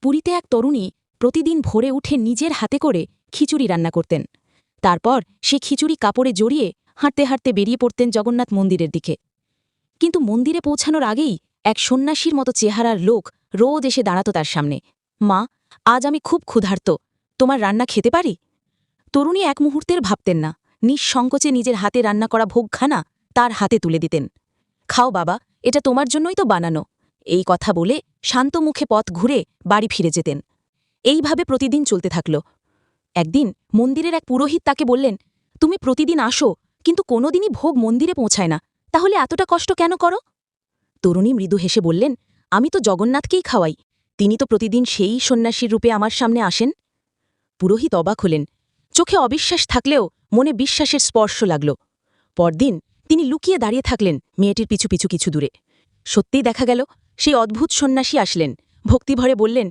পুরীতে এক তরুণী প্রতিদিন ভোরে উঠে নিজের হাতে করে খিচুড়ি রান্না করতেন। তারপর সে খিচুড়ি কাপড়ে জড়িয়ে হাঁটতে হাঁটতে বেরিয়ে পড়তেন জগন্নাথ মন্দিরের দিকে। কিন্তু মন্দিরে পৌঁছানোর আগেই এক সন্ন্যাসীর মতো চেহারার লোক রোজ এসে দাঁড়াত তার সামনে। মা, আজ আমি খুব ক্ষুধার্ত, তোমার রান্না খেতে পারি? তরুণী এক মুহূর্তের ভাবতেন না, নিঃসংকোচে নিজের হাতে রান্না করা ভোগখানা তার হাতে তুলে দিতেন। খাও বাবা, এটা তোমার জন্যই তো বানানো। এই কথা বলে শান্ত মুখে পথ ঘুরে বাড়ি ফিরে যেতেন। এইভাবে প্রতিদিন চলতে থাকল। একদিন মন্দিরের এক পুরোহিত তাকে বললেন, তুমি প্রতিদিন আসো, কিন্তু কোনোদিনই ভোগ মন্দিরে পৌঁছায় না, তাহলে এতটা কষ্ট কেন করো? তরুণী মৃদু হেসে বললেন, আমি তো জগন্নাথকেই খাওয়াই, তিনি তো প্রতিদিন সেই সন্ন্যাসীর রূপে আমার সামনে আসেন। পুরোহিত অবাক হলেন। চোখে অবিশ্বাস থাকলেও মনে বিশ্বাসের স্পর্শ লাগল। পরদিন তিনি লুকিয়ে দাঁড়িয়ে থাকলেন মেয়েটির পিছু পিছু কিছু দূরে। সত্যিই দেখা গেল সেই অদ্ভুত সন্ন্যাসী আসলেন, ভক্তিভরে বললেন,